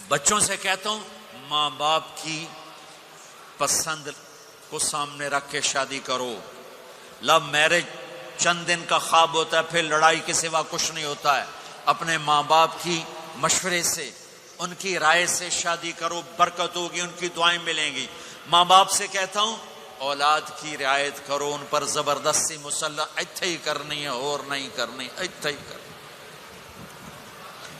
بچوں سے کہتا ہوں ماں باپ کی پسند کو سامنے رکھ کے شادی کرو. لو میرج چند دن کا خواب ہوتا ہے، پھر لڑائی کے سوا کچھ نہیں ہوتا ہے. اپنے ماں باپ کی مشورے سے، ان کی رائے سے شادی کرو، برکت ہوگی، ان کی دعائیں ملیں گی. ماں باپ سے کہتا ہوں اولاد کی رعایت کرو، ان پر زبردستی مسلط ایتھے ہی کرنی ہے اور نہیں کرنی، ایتھے ہی کرنی.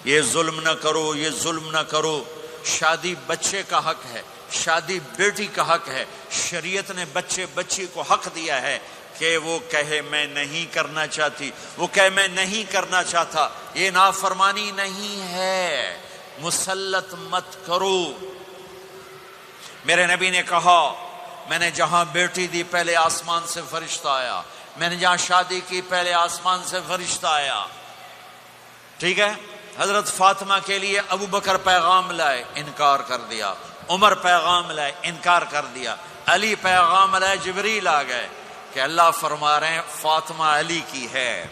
یہ ظلم نہ کرو، یہ ظلم نہ کرو. شادی بچے کا حق ہے، شادی بیٹی کا حق ہے. شریعت نے بچی کو حق دیا ہے کہ وہ کہے میں نہیں کرنا چاہتی، وہ کہے میں نہیں کرنا چاہتا. یہ نافرمانی نہیں ہے، مسلط مت کرو. میرے نبی نے کہا میں نے جہاں بیٹی دی پہلے آسمان سے فرشتہ آیا، میں نے جہاں شادی کی پہلے آسمان سے فرشتہ آیا. ٹھیک ہے. حضرت فاطمہ کے لیے ابو بکر پیغام لائے، انکار کر دیا. عمر پیغام لائے، انکار کر دیا. علی پیغام لائے، جبریل آ گئے کہ اللہ فرما رہے ہیں فاطمہ علی کی ہے.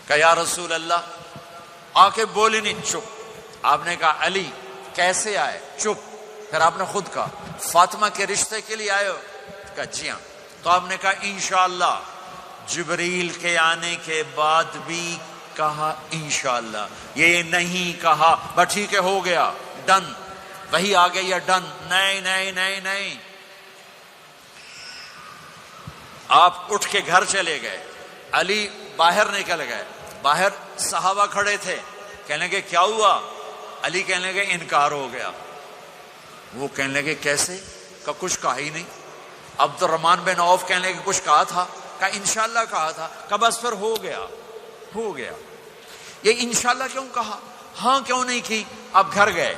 کہ یا رسول اللہ، آ کے بولے نہیں، چپ. آپ نے کہا علی کیسے آئے؟ چپ. پھر آپ نے خود کہا فاطمہ کے رشتے کے لیے آئے ہو؟ کہا جی ہاں. تو آپ نے کہا انشاءاللہ. جبریل کے آنے کے بعد بھی کہا انشاءاللہ، یہ نہیں کہا بس ٹھیک ہے ہو گیا ڈن، وہی آ گئی ہے ڈن. نہیں نہیں نہیں نہیں. آپ اٹھ کے گھر چلے گئے، علی باہر نکل گئے. باہر صحابہ کھڑے تھے، کہنے لگے کیا ہوا؟ علی کہنے لگے انکار ہو گیا. وہ کہنے لگے کیسے؟ کہ کچھ کہا ہی نہیں. عبد الرحمن بن عوف کہنے لگے کچھ کہا تھا؟ کہ انشاءاللہ کہا تھا. کہ بس پھر ہو گیا ہو گیا. یہ انشاءاللہ کیوں کہا؟ ہاں کیوں نہیں کی؟ اب گھر گئے،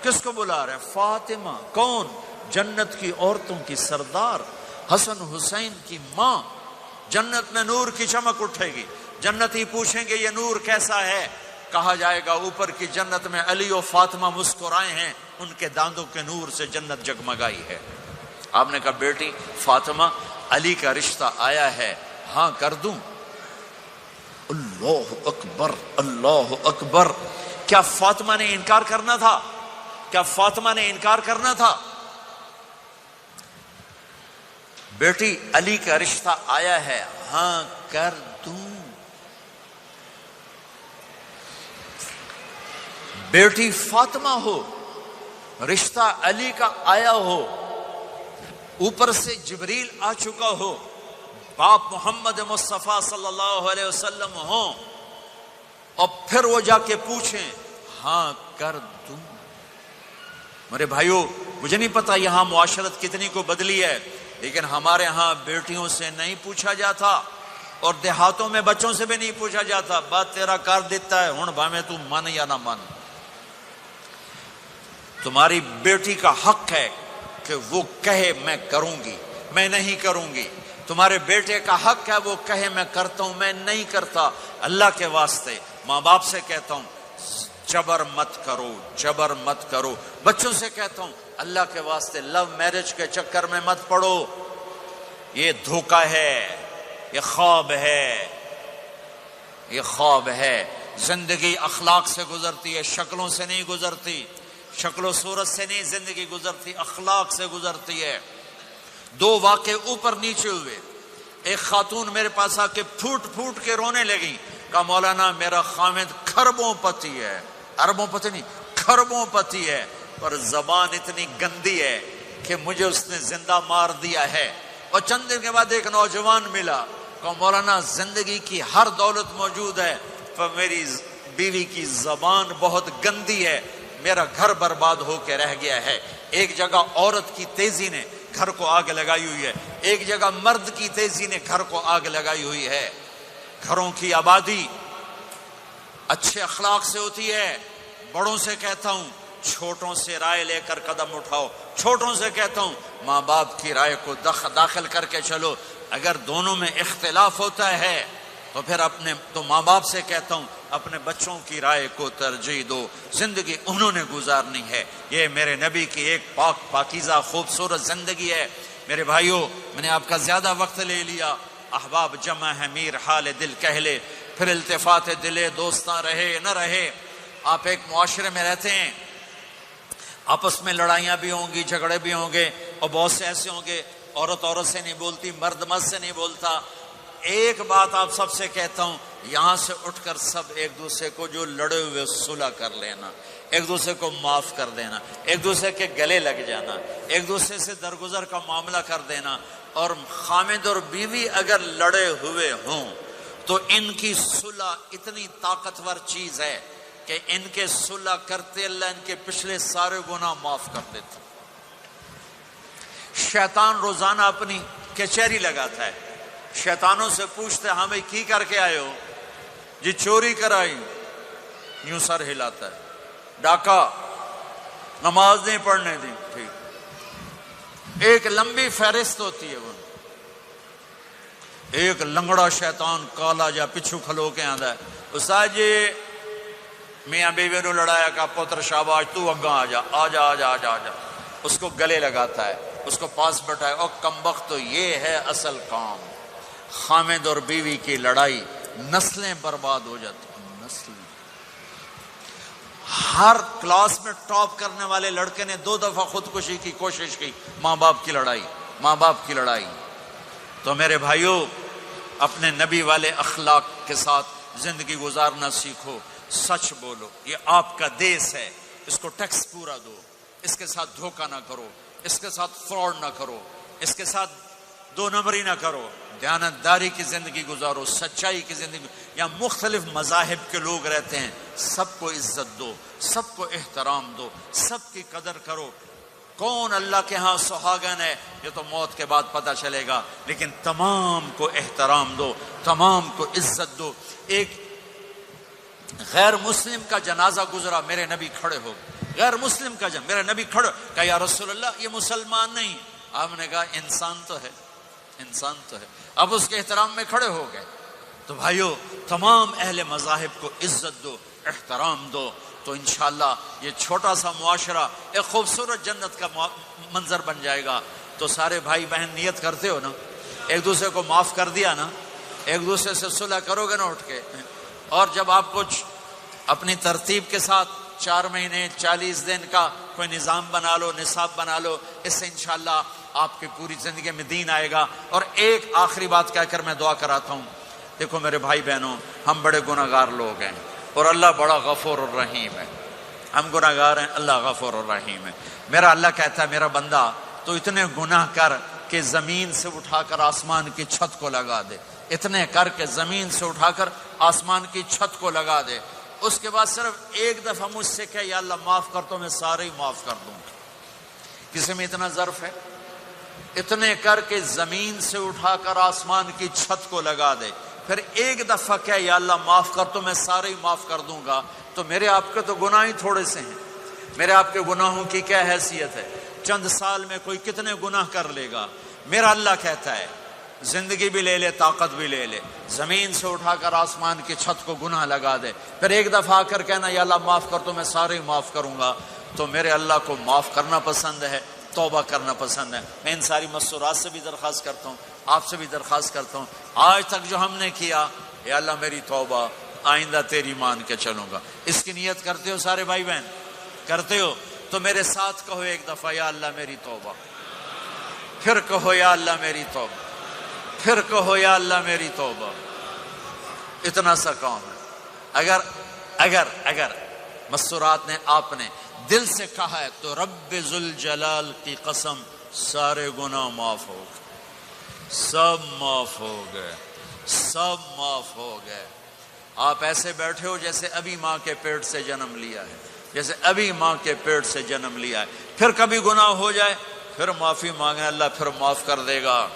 کس کو بلا رہے ہیں؟ فاطمہ. کون؟ جنت کی عورتوں کی سردار، حسن حسین کی ماں. جنت میں نور کی چمک اٹھے گی. جنتی پوچھیں گے یہ نور کیسا ہے؟ کہا جائے گا اوپر کی جنت میں علی و فاطمہ مسکرائے ہیں، ان کے داندوں کے نور سے جنت جگمگائی ہے. آپ نے کہا بیٹی فاطمہ علی کا رشتہ آیا ہے، ہاں کر دوں؟ اللہ اکبر اللہ اکبر. کیا فاطمہ نے انکار کرنا تھا؟ کیا فاطمہ نے انکار کرنا تھا؟ بیٹی علی کا رشتہ آیا ہے، ہاں کر دوں. بیٹی فاطمہ ہو، رشتہ علی کا آیا ہو، اوپر سے جبریل آ چکا ہو، باپ محمد مصطفیٰ صلی اللہ علیہ وسلم ہوں، اور پھر وہ جا کے پوچھیں ہاں کر دوں. میرے بھائیو، مجھے نہیں پتا یہاں معاشرت کتنی کو بدلی ہے، لیکن ہمارے ہاں بیٹیوں سے نہیں پوچھا جاتا، اور دیہاتوں میں بچوں سے بھی نہیں پوچھا جاتا. بات تیرا کر دیتا ہے ہن بھاویں تو من یا نہ من. تمہاری بیٹی کا حق ہے کہ وہ کہے میں کروں گی، میں نہیں کروں گی. تمہارے بیٹے کا حق ہے وہ کہے میں کرتا ہوں، میں نہیں کرتا. اللہ کے واسطے ماں باپ سے کہتا ہوں جبر مت کرو، جبر مت کرو. بچوں سے کہتا ہوں اللہ کے واسطے لو میرج کے چکر میں مت پڑو. یہ دھوکہ ہے، یہ خواب ہے، یہ خواب ہے. زندگی اخلاق سے گزرتی ہے، شکلوں سے نہیں گزرتی. شکل و صورت سے نہیں زندگی گزرتی، اخلاق سے گزرتی ہے. دو واقعے اوپر نیچے ہوئے. ایک خاتون میرے پاس آ کے پھوٹ پھوٹ کے رونے لگی. کہا مولانا میرا خامد کھربوں پتی ہے، اربوں پتی نہیں، کھربوں پتی ہے، پر زبان اتنی گندی ہے کہ مجھے اس نے زندہ مار دیا ہے. اور چند دن کے بعد ایک نوجوان ملا. کہا مولانا زندگی کی ہر دولت موجود ہے، پر میری بیوی کی زبان بہت گندی ہے، میرا گھر برباد ہو کے رہ گیا ہے. ایک جگہ عورت کی تیزی نے گھر کو آگ لگائی ہوئی ہے، ایک جگہ مرد کی تیزی نے گھر کو آگ لگائی ہوئی ہے. گھروں کی آبادی اچھے اخلاق سے ہوتی ہے. بڑوں سے کہتا ہوں چھوٹوں سے رائے لے کر قدم اٹھاؤ. چھوٹوں سے کہتا ہوں ماں باپ کی رائے کو داخل کر کے چلو. اگر دونوں میں اختلاف ہوتا ہے تو ماں باپ سے کہتا ہوں اپنے بچوں کی رائے کو ترجیح دو. زندگی انہوں نے گزارنی ہے. یہ میرے نبی کی ایک پاکیزہ خوبصورت زندگی ہے. میرے بھائیوں، میں نے آپ کا زیادہ وقت لے لیا. احباب جمع ہے میر حال دل کہہ لے، پھر التفات دلے دوستاں رہے نہ رہے. آپ ایک معاشرے میں رہتے ہیں آپس میں لڑائیاں بھی ہوں گی، جھگڑے بھی ہوں گے، اور بہت سے ایسے ہوں گے عورت عورت سے نہیں بولتی، مرد مرد سے نہیں بولتا۔ ایک بات آپ سب سے کہتا ہوں، یہاں سے اٹھ کر سب ایک دوسرے کو جو لڑے ہوئے صلح کر لینا، ایک دوسرے کو معاف کر دینا، ایک دوسرے کے گلے لگ جانا، ایک دوسرے سے درگزر کا معاملہ کر دینا۔ اور خامد اور بیوی اگر لڑے ہوئے ہوں تو ان کی صلح اتنی طاقتور چیز ہے کہ ان کے صلح کرتے اللہ ان کے پچھلے سارے گناہ معاف کر دیتے۔ شیطان روزانہ اپنی کچہری لگاتا ہے، شیطانوں سے پوچھتے ہمیں کی کر کے آئے ہو؟ جی چوری کرائی، یوں سر ہلاتا ہے، ڈاکہ، نماز نہیں پڑھنے دی، ٹھیک۔ ایک لمبی فہرست ہوتی ہے وہ۔ ایک لنگڑا شیطان کالا جا پچھو کھلو کے آندا ہے، استاد جی میاں بیوی نو لڑایا کا پتر شاباش تو اگاں آ جا آ جا آ جا آ جا آ جا، اس کو گلے لگاتا ہے، اس کو پاس بٹھائے، اور کمبخت تو یہ ہے اصل کام۔ خامد اور بیوی کی لڑائی، نسلیں برباد ہو جاتی ہیں، نسلیں۔ ہر کلاس میں ٹاپ کرنے والے لڑکے نے 2 دفعہ خودکشی کی کوشش کی، ماں باپ کی لڑائی، ماں باپ کی لڑائی۔ تو میرے بھائیوں، اپنے نبی والے اخلاق کے ساتھ زندگی گزارنا سیکھو، سچ بولو، یہ آپ کا دیس ہے، اس کو ٹیکس پورا دو، اس کے ساتھ دھوکہ نہ کرو، اس کے ساتھ فراڈ نہ کرو، اس کے ساتھ 2 نمبری نہ کرو، دیانتداری کی زندگی گزارو، سچائی کی زندگی۔ یہاں مختلف مذاہب کے لوگ رہتے ہیں، سب کو عزت دو، سب کو احترام دو، سب کی قدر کرو۔ کون اللہ کے ہاں سہاگن ہے یہ تو موت کے بعد پتہ چلے گا، لیکن تمام کو احترام دو، تمام کو عزت دو۔ ایک غیر مسلم کا جنازہ گزرا، میرے نبی کھڑے ہو گئے، غیر مسلم کا میرے نبی کھڑے، کہا یا رسول اللہ یہ مسلمان نہیں، آپ نے کہا انسان تو ہے، انسان تو ہے، اب اس کے احترام میں کھڑے ہو گئے۔ تو بھائیو، تمام اہل مذاہب کو عزت دو، احترام دو، تو انشاءاللہ یہ چھوٹا سا معاشرہ ایک خوبصورت جنت کا منظر بن جائے گا۔ تو سارے بھائی بہن نیت کرتے ہو نا، ایک دوسرے کو معاف کر دیا نا، ایک دوسرے سے صلح کرو گے نا اٹھ کے، اور جب آپ کچھ اپنی ترتیب کے ساتھ 4 مہینے 40 دن کا کوئی نظام بنا لو، نصاب بنا لو، اس سے انشاءاللہ آپ کی پوری زندگی میں دین آئے گا۔ اور ایک آخری بات کہہ کر میں دعا کراتا ہوں، دیکھو میرے بھائی بہنوں، ہم بڑے گناہ گار لوگ ہیں اور اللہ بڑا غفور الرحیم ہے، ہم گناہ گار ہیں، اللہ غفور الرحیم ہے۔ میرا اللہ کہتا ہے میرا بندہ تو اتنے گناہ کر کہ زمین سے اٹھا کر آسمان کی چھت کو لگا دے، اتنے کر کے زمین سے اٹھا کر آسمان کی چھت کو لگا دے، اس کے بعد صرف ایک دفعہ مجھ سے کہ یا اللہ معاف کر تو میں سارے ہی معاف کر دوں گا۔ کسی میں اتنا ظرف ہے؟ اتنے کر کے زمین سے اٹھا کر آسمان کی چھت کو لگا دے، پھر ایک دفعہ کہ یا اللہ معاف کر تو میں سارے ہی معاف کر دوں گا۔ تو میرے آپ کے تو گناہ ہی تھوڑے سے ہیں، میرے آپ کے گناہوں کی کیا حیثیت ہے؟ چند سال میں کوئی کتنے گناہ کر لے گا۔ میرا اللہ کہتا ہے زندگی بھی لے لے، طاقت بھی لے لے، زمین سے اٹھا کر آسمان کی چھت کو گناہ لگا دے، پھر ایک دفعہ آ کر کہنا یا اللہ معاف کر تو میں سارے ہی معاف کروں گا۔ تو میرے اللہ کو معاف کرنا پسند ہے، توبہ کرنا پسند ہے۔ میں ان ساری مستورات سے بھی درخواست کرتا ہوں، آپ سے بھی درخواست کرتا ہوں، آج تک جو ہم نے کیا، یا اللہ میری توبہ، آئندہ تیری مان کے چلوں گا۔ اس کی نیت کرتے ہو سارے بھائی بہن؟ کرتے ہو تو میرے ساتھ کہو ایک دفعہ یا اللہ میری توبہ، پھر کہو یا اللہ میری توبہ، پھر کہو یا اللہ میری توبہ۔ اتنا سا کام ہے۔ اگر مستورات نے آپ نے دل سے کہا ہے تو رب ذوالجلال کی قسم سارے گناہ معاف ہو گئے، سب معاف ہو گئے، سب معاف ہو گئے۔ آپ ایسے بیٹھے ہو جیسے ابھی ماں کے پیٹ سے جنم لیا ہے، جیسے ابھی ماں کے پیٹ سے جنم لیا ہے۔ پھر کبھی گناہ ہو جائے پھر معافی مانگنا، اللہ پھر معاف کر دے گا۔